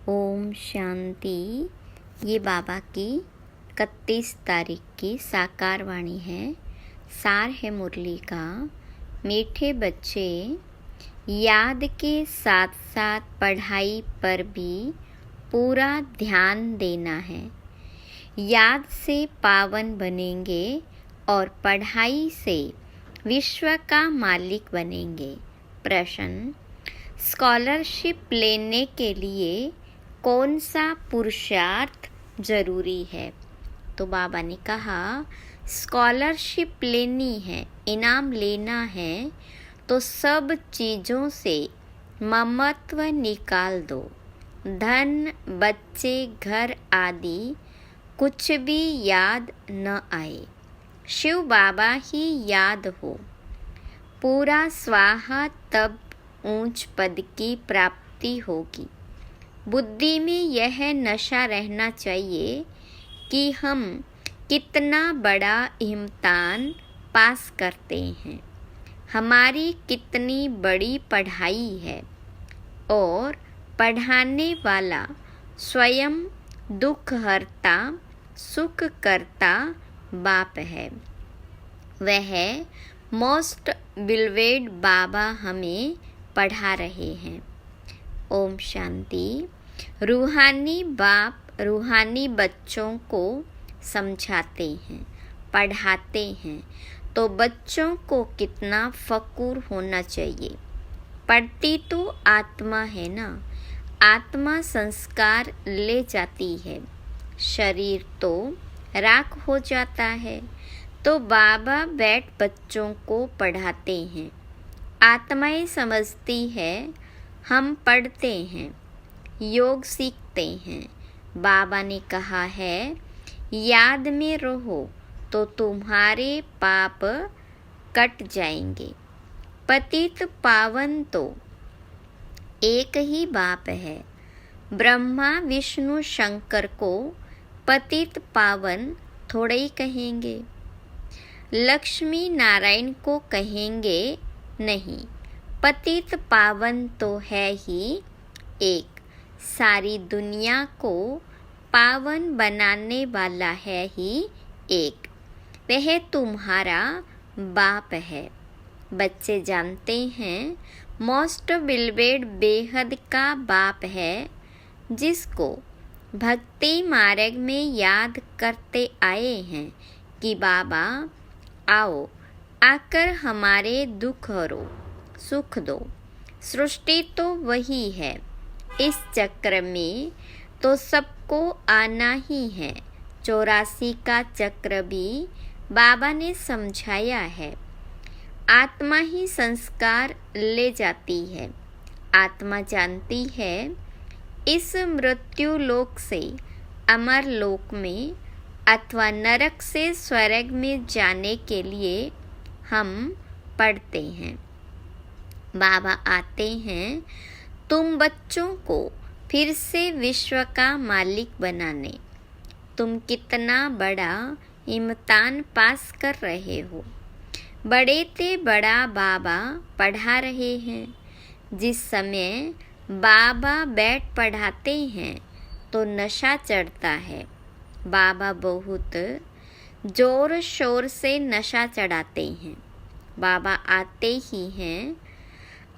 ओम शांति। ये बाबा की 31 तारीख की साकार वाणी है। सार है मुरली का। मीठे बच्चे, याद के साथ साथ पढ़ाई पर भी पूरा ध्यान देना है। याद से पावन बनेंगे और पढ़ाई से विश्व का मालिक बनेंगे। प्रश्न: स्कॉलरशिप लेने के लिए कौन सा पुरुषार्थ जरूरी है? तो बाबा ने कहा, स्कॉलरशिप लेनी है, इनाम लेना है तो सब चीज़ों से ममत्व निकाल दो। धन, बच्चे, घर आदि कुछ भी याद न आए। शिव बाबा ही याद हो। पूरा स्वाहा, तब ऊंच पद की प्राप्ति होगी। बुद्धि में यह नशा रहना चाहिए कि हम कितना बड़ा इम्तिहान पास करते हैं, हमारी कितनी बड़ी पढ़ाई है और पढ़ाने वाला स्वयं दुख हरता सुख करता बाप है। वह मोस्ट बिलवेड बाबा हमें पढ़ा रहे हैं। ओम शांति। रूहानी बाप रूहानी बच्चों को समझाते हैं, पढ़ाते हैं, तो बच्चों को कितना फक्र होना चाहिए। पढ़ती तो आत्मा है ना, आत्मा संस्कार ले जाती है, शरीर तो राख हो जाता है। तो बाबा बैठ बच्चों को पढ़ाते हैं। आत्माएं समझती है, हम पढ़ते हैं, योग सीखते हैं। बाबा ने कहा है, याद में रहो तो तुम्हारे पाप कट जाएंगे। पतित पावन तो एक ही बाप है। ब्रह्मा विष्णु शंकर को पतित पावन थोड़े ही कहेंगे, लक्ष्मी नारायण को कहेंगे नहीं। पतित पावन तो है ही एक। सारी दुनिया को पावन बनाने वाला है ही एक। वह तुम्हारा बाप है। बच्चे जानते हैं, मोस्ट बिलवेड बेहद का बाप है, जिसको भक्ति मार्ग में याद करते आए हैं कि बाबा आओ, आकर हमारे दुख हरो, सुख दो। सृष्टि तो वही है, इस चक्र में तो सबको आना ही है। 84 का चक्र भी बाबा ने समझाया है। आत्मा ही संस्कार ले जाती है। आत्मा जानती है, इस मृत्यु लोक से अमर लोक में अथवा नरक से स्वर्ग में जाने के लिए हम पढ़ते हैं। बाबा आते हैं तुम बच्चों को फिर से विश्व का मालिक बनाने। तुम कितना बड़ा इम्तिहान पास कर रहे हो। बड़े ते बड़ा बाबा पढ़ा रहे हैं। जिस समय बाबा बैठ पढ़ाते हैं तो नशा चढ़ता है। बाबा बहुत जोर शोर से नशा चढ़ाते हैं। बाबा आते ही हैं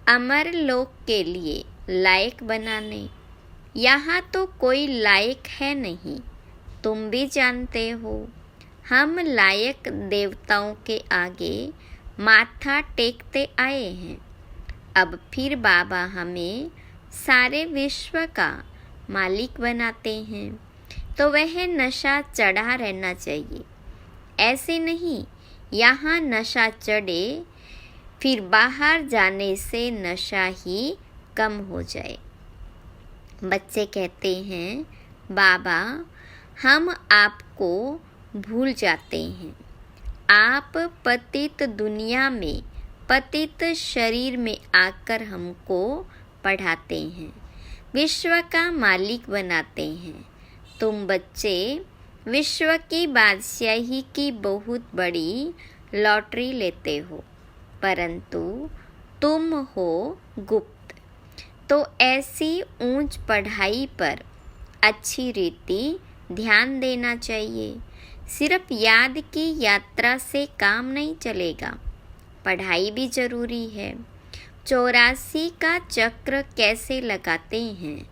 अमर लोक के लिए लायक बनाने। यहाँ तो कोई लायक है नहीं, तुम भी जानते हो। हम लायक देवताओं के आगे माथा टेकते आए हैं। अब फिर बाबा हमें सारे विश्व का मालिक बनाते हैं, तो वह नशा चढ़ा रहना चाहिए। ऐसे नहीं यहाँ नशा चढ़े फिर बाहर जाने से नशा ही कम हो जाए। बच्चे कहते हैं, बाबा हम आपको भूल जाते हैं। आप पतित दुनिया में पतित शरीर में आकर हमको पढ़ाते हैं, विश्व का मालिक बनाते हैं। तुम बच्चे विश्व की बादशाही की बहुत बड़ी लॉटरी लेते हो, परंतु तुम हो गुप्त। तो ऐसी ऊंच पढ़ाई पर अच्छी रीति ध्यान देना चाहिए। सिर्फ याद की यात्रा से काम नहीं चलेगा, पढ़ाई भी ज़रूरी है। 84 का चक्र कैसे लगाते हैं,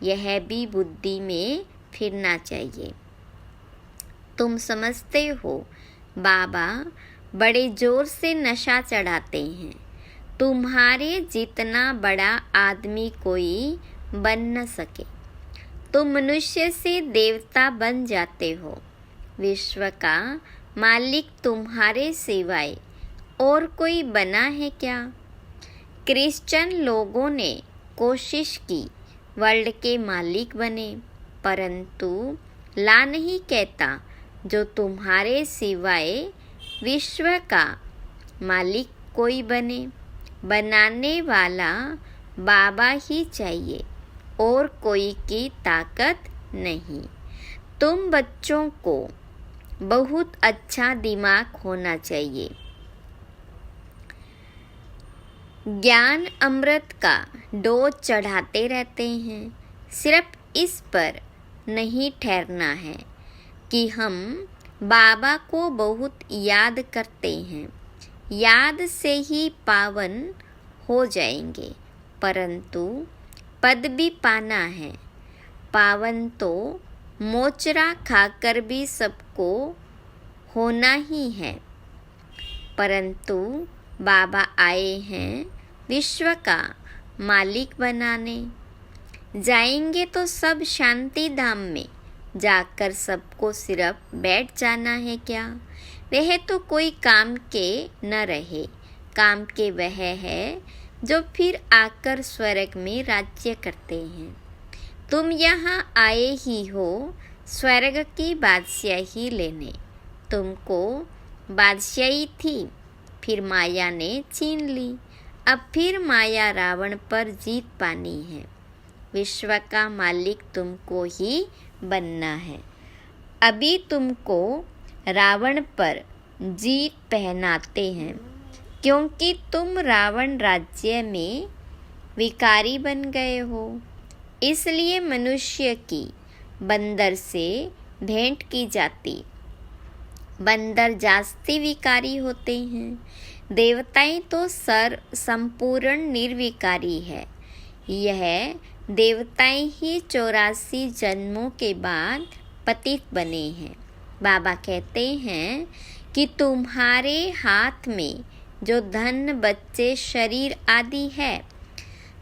यह भी बुद्धि में फिरना चाहिए। तुम समझते हो बाबा बड़े जोर से नशा चढ़ाते हैं। तुम्हारे जितना बड़ा आदमी कोई बन न सके। तुम मनुष्य से देवता बन जाते हो। विश्व का मालिक तुम्हारे सिवाय और कोई बना है क्या? क्रिश्चियन लोगों ने कोशिश की वर्ल्ड के मालिक बने, परंतु ला नहीं कहता जो तुम्हारे सिवाय विश्व का मालिक कोई बने। बनाने वाला बाबा ही चाहिए और कोई की ताकत नहीं। तुम बच्चों को बहुत अच्छा दिमाग होना चाहिए। ज्ञान अमृत का डोज चढ़ाते रहते हैं। सिर्फ इस पर नहीं ठहरना है कि हम बाबा को बहुत याद करते हैं, याद से ही पावन हो जाएंगे, परंतु पद भी पाना है। पावन तो मोचरा खाकर भी सबको होना ही है, परंतु बाबा आए हैं विश्व का मालिक बनाने। जाएंगे तो सब शांति धाम में जाकर सबको सिर्फ बैठ जाना है क्या? वह तो कोई काम के न रहे। काम के वह है जो फिर आकर स्वर्ग में राज्य करते हैं। तुम यहाँ आए ही हो स्वर्ग की बादशाही लेने। तुमको बादशाही थी, फिर माया ने छीन ली। अब फिर माया रावण पर जीत पानी है। विश्व का मालिक तुमको ही बनना है। अभी तुमको रावण पर जीत पहनाते हैं, क्योंकि तुम रावण राज्य में विकारी बन गए हो। इसलिए मनुष्य की बंदर से भेंट की जाती। बंदर जास्ती विकारी होते हैं। देवताएं तो संपूर्ण निर्विकारी है। यह देवताएं ही 84 जन्मों के बाद पतित बने हैं। बाबा कहते हैं कि तुम्हारे हाथ में जो धन, बच्चे, शरीर आदि है,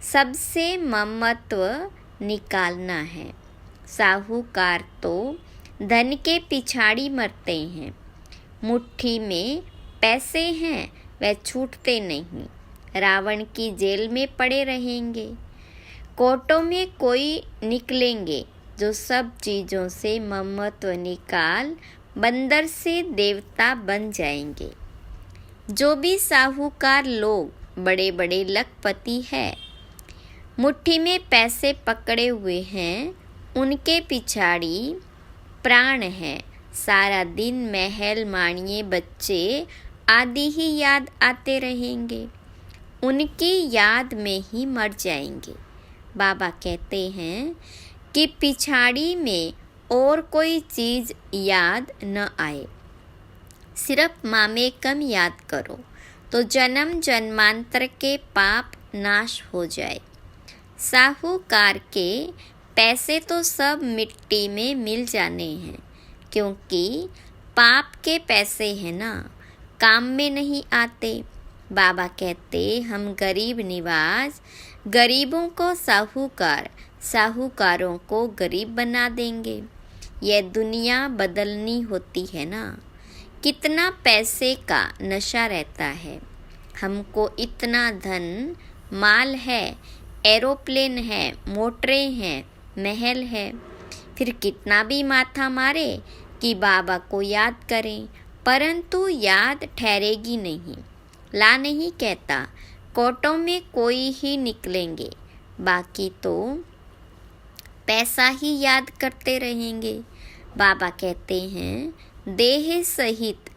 सबसे ममत्व निकालना है। साहूकार तो धन के पिछाड़ी मरते हैं। मुट्ठी में पैसे हैं, वह छूटते नहीं। रावण की जेल में पड़े रहेंगे। कोर्टों में कोई निकलेंगे जो सब चीज़ों से ममत्व निकाल बंदर से देवता बन जाएंगे। जो भी साहूकार लोग बड़े बड़े लखपति हैं, मुट्ठी में पैसे पकड़े हुए हैं, उनके पिछाड़ी प्राण है। सारा दिन महल, माणिये, बच्चे आदि ही याद आते रहेंगे। उनकी याद में ही मर जाएंगे। बाबा कहते हैं कि पिछाड़ी में और कोई चीज़ याद न आए। सिर्फ मामेकम याद करो तो जन्म जन्मांतर के पाप नाश हो जाए। साहूकार के पैसे तो सब मिट्टी में मिल जाने हैं, क्योंकि पाप के पैसे हैं ना, काम में नहीं आते। बाबा कहते हम गरीब निवाज गरीबों को साहूकार, साहूकारों को गरीब बना देंगे। यह दुनिया बदलनी होती है ना। कितना पैसे का नशा रहता है। हमको इतना धन माल है, एरोप्लेन है, मोटरें हैं, महल है, फिर कितना भी माथा मारे कि बाबा को याद करें, परंतु याद ठहरेगी नहीं। ला नहीं कहता, कोर्टों में कोई ही निकलेंगे, बाकी तो पैसा ही याद करते रहेंगे। बाबा कहते हैं देह सहित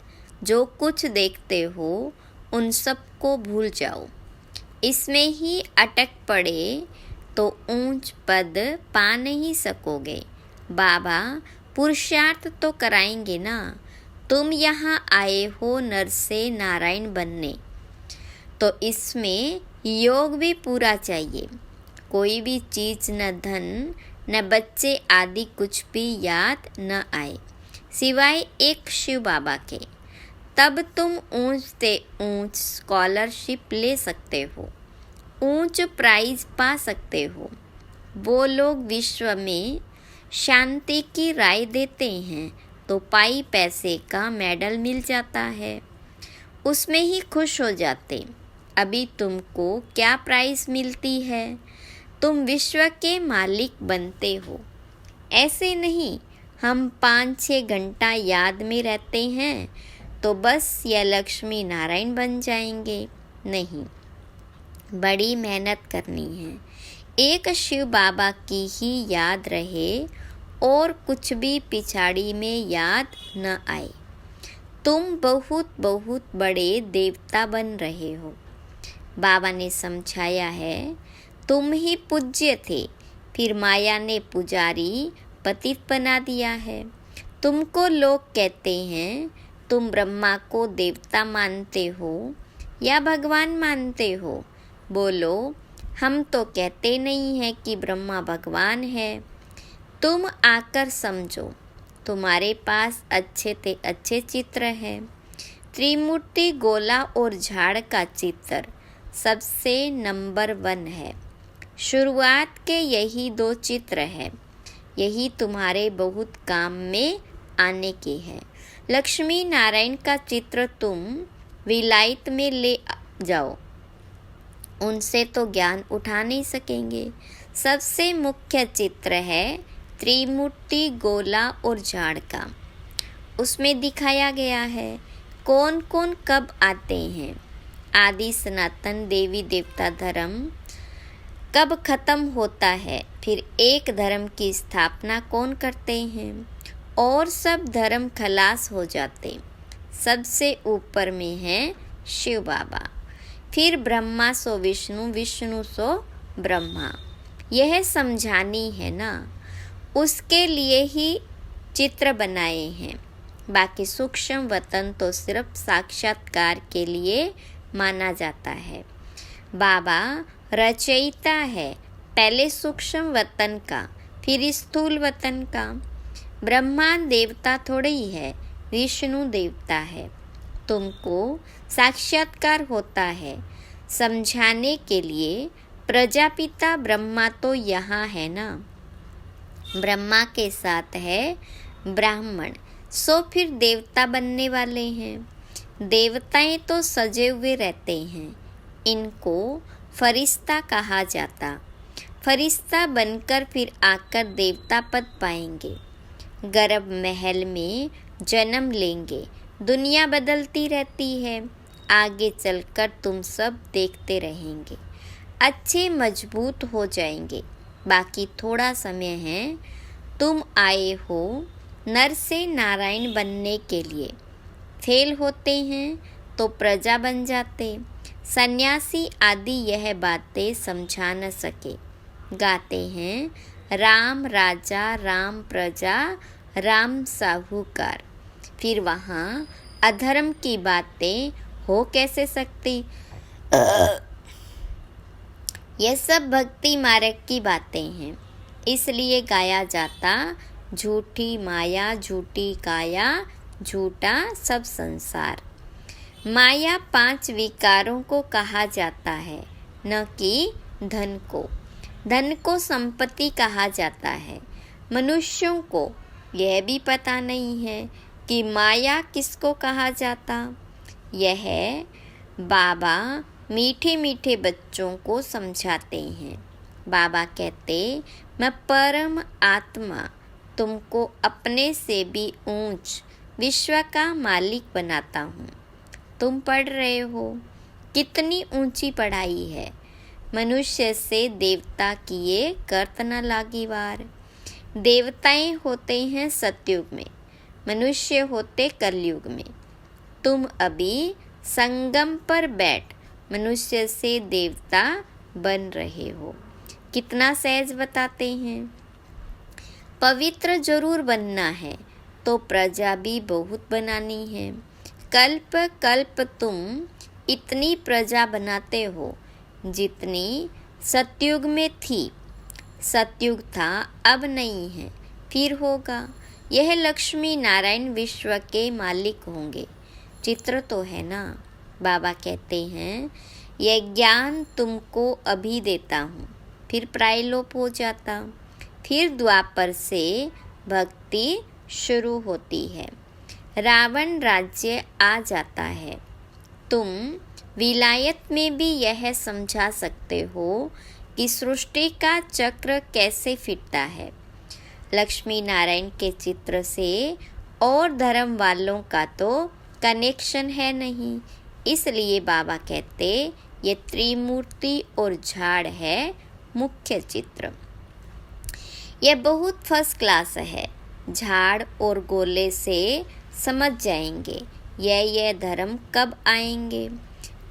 जो कुछ देखते हो उन सब को भूल जाओ। इसमें ही अटक पड़े तो ऊंच पद पा नहीं सकोगे। बाबा पुरुषार्थ तो कराएंगे ना। तुम यहाँ आए हो नर से नारायण बनने, तो इसमें योग भी पूरा चाहिए। कोई भी चीज़ न धन न बच्चे आदि कुछ भी याद न आए सिवाय एक शिव बाबा के। तब तुम ऊंच से ऊंच स्कॉलरशिप ले सकते हो, ऊंच प्राइज पा सकते हो। वो लोग विश्व में शांति की राय देते हैं तो पाई पैसे का मेडल मिल जाता है, उसमें ही खुश हो जाते। अभी तुमको क्या प्राइज मिलती है? तुम विश्व के मालिक बनते हो। ऐसे नहीं हम 5-6 घंटा याद में रहते हैं तो बस यह लक्ष्मी नारायण बन जाएंगे। नहीं, बड़ी मेहनत करनी है। एक शिव बाबा की ही याद रहे और कुछ भी पिछाड़ी में याद न आए। तुम बहुत बहुत बड़े देवता बन रहे हो। बाबा ने समझाया है, तुम ही पूज्य थे, फिर माया ने पुजारी पतित बना दिया है। तुमको लोग कहते हैं तुम ब्रह्मा को देवता मानते हो या भगवान मानते हो। बोलो, हम तो कहते नहीं हैं कि ब्रह्मा भगवान है। तुम आकर समझो, तुम्हारे पास अच्छे से अच्छे चित्र हैं। त्रिमूर्ति गोला और झाड़ का चित्र सबसे नंबर 1 है। शुरुआत के यही 2 चित्र हैं, यही तुम्हारे बहुत काम में आने के हैं। लक्ष्मी नारायण का चित्र तुम विलायत में ले जाओ, उनसे तो ज्ञान उठा नहीं सकेंगे। सबसे मुख्य चित्र है त्रिमूर्ति गोला और झाड़ का। उसमें दिखाया गया है कौन कौन कब आते हैं। आदि सनातन देवी देवता धर्म कब खत्म होता है, फिर एक धर्म की स्थापना कौन करते हैं और सब धर्म खलास हो जाते। सबसे ऊपर में है शिव बाबा, फिर ब्रह्मा सो विष्णु, विष्णु सो ब्रह्मा। यह समझानी है ना, उसके लिए ही चित्र बनाए हैं। बाकी सूक्ष्म वतन तो सिर्फ साक्षात्कार के लिए माना जाता है। बाबा रचयिता है, पहले सूक्ष्म वतन का, फिर स्थूल वतन का। ब्रह्मा देवता थोड़े ही है, विष्णु देवता है। तुमको साक्षात्कार होता है समझाने के लिए। प्रजापिता ब्रह्मा तो यहाँ है ना, ब्रह्मा के साथ है ब्राह्मण, सो फिर देवता बनने वाले हैं। देवताएं तो सजे हुए रहते हैं, इनको फरिश्ता कहा जाता। फरिश्ता बनकर फिर आकर देवता पद पाएंगे, गर्भ महल में जन्म लेंगे। दुनिया बदलती रहती है, आगे चलकर तुम सब देखते रहेंगे। अच्छे मजबूत हो जाएंगे। बाकी थोड़ा समय है। तुम आए हो नर से नारायण बनने के लिए। फेल होते हैं तो प्रजा बन जाते। सन्यासी आदि यह बातें समझा न सके। गाते हैं राम राजा, राम प्रजा, राम साहूकार। फिर वहाँ अधर्म की बातें हो कैसे सकती? यह सब भक्ति मार्ग की बातें हैं, इसलिए गाया जाता झूठी माया, झूठी काया, झूठा सब संसार। माया 5 विकारों को कहा जाता है, न कि धन को। धन को संपत्ति कहा जाता है। मनुष्यों को यह भी पता नहीं है कि माया किसको कहा जाता। यह बाबा मीठे मीठे बच्चों को समझाते हैं। बाबा कहते, मैं परम आत्मा तुमको अपने से भी ऊंच विश्व का मालिक बनाता हूँ। तुम पढ़ रहे हो, कितनी ऊंची पढ़ाई है। मनुष्य से देवता किए करत न लागी वार। देवताएं होते हैं सतयुग में, मनुष्य होते कलयुग में। तुम अभी संगम पर बैठ मनुष्य से देवता बन रहे हो। कितना सहज बताते हैं। पवित्र जरूर बनना है तो प्रजा भी बहुत बनानी है। कल्प कल्प तुम इतनी प्रजा बनाते हो जितनी सतयुग में थी। सतयुग था, अब नहीं है, फिर होगा। यह लक्ष्मी नारायण विश्व के मालिक होंगे। चित्र तो है ना। बाबा कहते हैं यह ज्ञान तुमको अभी देता हूँ, फिर प्रायलोप हो जाता। फिर द्वापर से भक्ति शुरू होती है। रावण राज्य आ जाता है। तुम विलायत में भी यह समझा सकते हो कि सृष्टि का चक्र कैसे फिरता है। लक्ष्मी नारायण के चित्र से और धर्म वालों का तो कनेक्शन है नहीं, इसलिए बाबा कहते ये त्रिमूर्ति और झाड़ है मुख्य चित्र। यह बहुत फर्स्ट क्लास है। झाड़ और गोले से समझ जाएंगे यह धर्म कब आएंगे,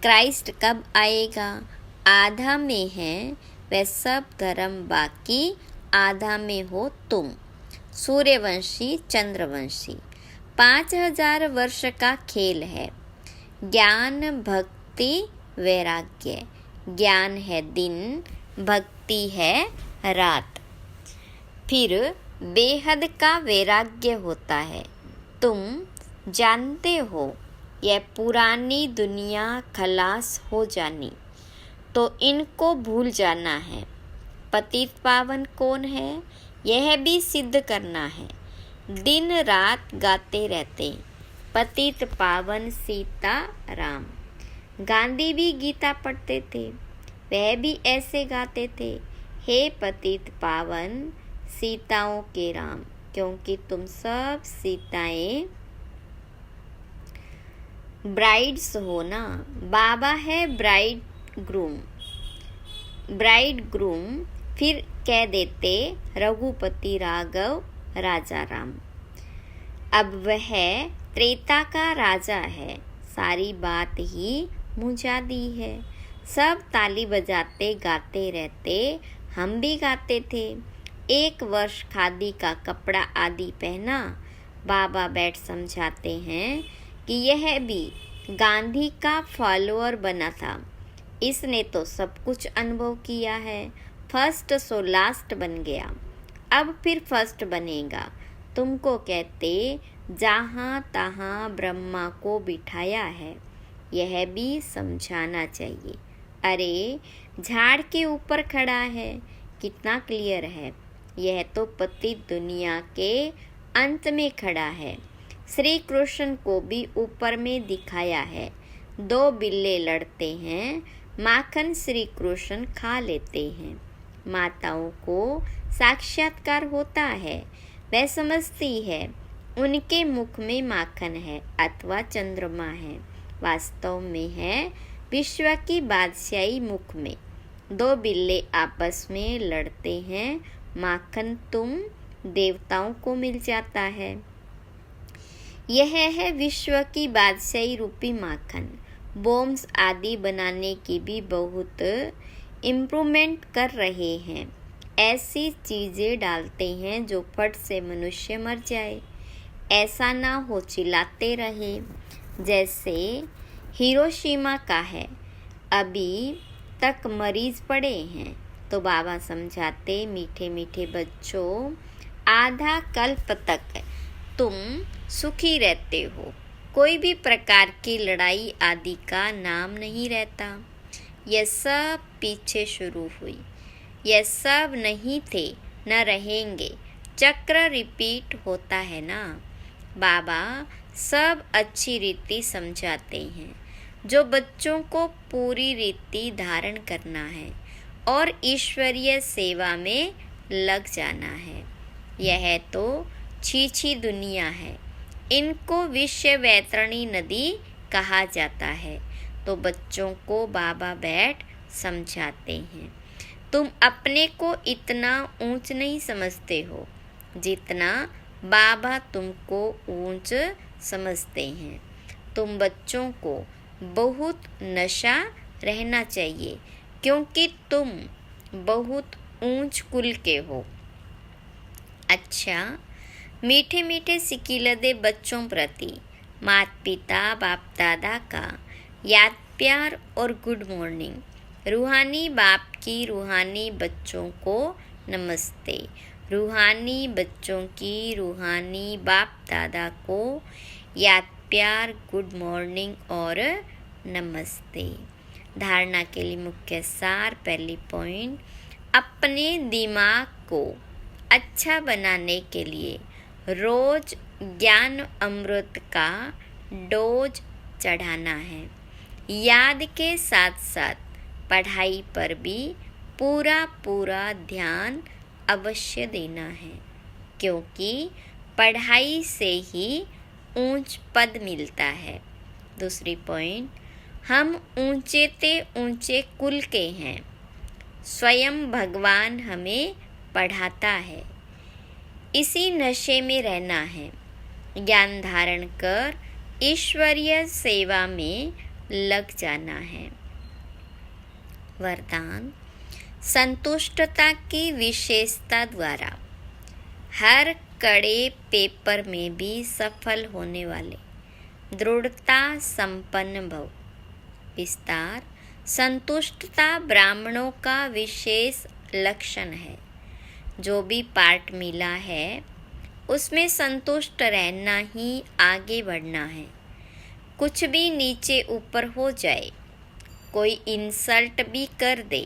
क्राइस्ट कब आएगा। आधा में है वह सब धर्म, बाकी आधा में हो तुम। सूर्यवंशी चंद्रवंशी 5000 वर्ष का खेल है। ज्ञान भक्ति वैराग्य। ज्ञान है दिन, भक्ति है रात, फिर बेहद का वैराग्य होता है। तुम जानते हो यह पुरानी दुनिया खलास हो जानी तो इनको भूल जाना है। पतित पावन कौन है यह भी सिद्ध करना है। दिन रात गाते रहते पतित पावन सीता राम। गांधी भी गीता पढ़ते थे, वह भी ऐसे गाते थे, हे पतित पावन सीताओं के राम, क्योंकि तुम सब सीताएं ब्राइड्स हो ना। बाबा है ब्राइड ग्रूम, फिर कह देते रघुपति राघव राजा राम। अब वह त्रेता का राजा है, सारी बात ही मुझा दी है। सब ताली बजाते गाते रहते, हम भी गाते थे। 1 वर्ष खादी का कपड़ा आदि पहना। बाबा बैठ समझाते हैं कि यह भी गांधी का फॉलोअर बना था। इसने तो सब कुछ अनुभव किया है। फर्स्ट सो लास्ट बन गया, अब फिर फर्स्ट बनेगा। तुमको कहते जहाँ तहाँ ब्रह्मा को बिठाया है, यह भी समझाना चाहिए। अरे झाड़ के ऊपर खड़ा है, कितना क्लियर है। यह तो पतित दुनिया के अंत में खड़ा है। श्री कृष्ण को भी ऊपर में दिखाया है। 2 बिल्ले लड़ते हैं, माखन श्री कृष्ण खा लेते हैं। माताओं को साक्षात्कार होता है, वह समझती है उनके मुख में माखन है अथवा चंद्रमा है। वास्तव में है विश्व की बादशाही मुख में। 2 बिल्ले आपस में लड़ते हैं, माखन तुम देवताओं को मिल जाता है। यह है विश्व की बादशाही रूपी माखन। बॉम्ब्स आदि बनाने की भी बहुत इम्प्रूवमेंट कर रहे हैं। ऐसी चीज़ें डालते हैं जो फट से मनुष्य मर जाए। ऐसा ना हो चिल्लाते रहे, जैसे हिरोशिमा का है, अभी तक मरीज पड़े हैं। तो बाबा समझाते, मीठे मीठे बच्चों, आधा कल्प तक तुम सुखी रहते हो, कोई भी प्रकार की लड़ाई आदि का नाम नहीं रहता। यह सब पीछे शुरू हुई, यह सब नहीं थे, न रहेंगे। चक्र रिपीट होता है ना। बाबा सब अच्छी रीति समझाते हैं। जो बच्चों को पूरी रीति धारण करना है और ईश्वरीय सेवा में लग जाना है। यह तो छीछी दुनिया है, इनको विश्व वैतरणी नदी कहा जाता है। तो बच्चों को बाबा बैठ समझाते हैं, तुम अपने को इतना ऊंच नहीं समझते हो जितना बाबा तुमको ऊंच समझते हैं। तुम बच्चों को बहुत नशा रहना चाहिए, क्योंकि तुम बहुत ऊंच कुल के हो। अच्छा, मीठे मीठे सिकिलदे बच्चों प्रति माता पिता बाप दादा का याद प्यार और गुड मॉर्निंग। रूहानी बाप की रूहानी बच्चों को नमस्ते। रूहानी बच्चों की रूहानी बाप दादा को याद प्यार गुड मॉर्निंग और नमस्ते। धारणा के लिए मुख्य सार। पहली पॉइंट, अपने दिमाग को अच्छा बनाने के लिए रोज ज्ञान अमृत का डोज चढ़ाना है। याद के साथ साथ पढ़ाई पर भी पूरा ध्यान अवश्य देना है, क्योंकि पढ़ाई से ही ऊंच पद मिलता है। दूसरी पॉइंट, हम ऊंचे ते ऊंचे कुल के हैं। स्वयं भगवान हमें पढ़ाता है। इसी नशे में रहना है। ज्ञान धारण कर ईश्वरीय सेवा में लग जाना है। वरदान, संतुष्टता की विशेषता द्वारा हर कड़े पेपर में भी सफल होने वाले दृढ़ता संपन्न भव। विस्तार, संतुष्टता ब्राह्मणों का विशेष लक्षण है। जो भी पाठ मिला है उसमें संतुष्ट रहना ही आगे बढ़ना है। कुछ भी नीचे ऊपर हो जाए, कोई इंसल्ट भी कर दे,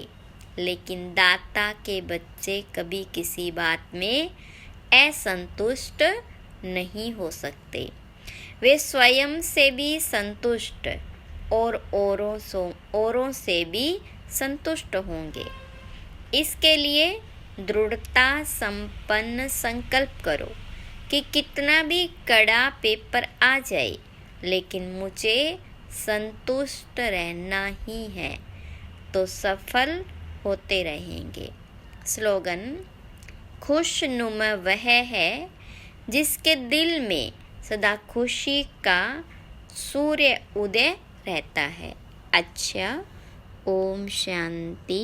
लेकिन दाता के बच्चे कभी किसी बात में असंतुष्ट नहीं हो सकते। वे स्वयं से भी संतुष्ट और औरों से भी संतुष्ट होंगे। इसके लिए दृढ़ता संपन्न संकल्प करो कि कितना भी कड़ा पेपर आ जाए, लेकिन मुझे संतुष्ट रहना ही है, तो सफल होते रहेंगे। स्लोगन, खुशनुमा वह है जिसके दिल में सदा खुशी का सूर्य उदय रहता है। अच्छा, ओम शांति।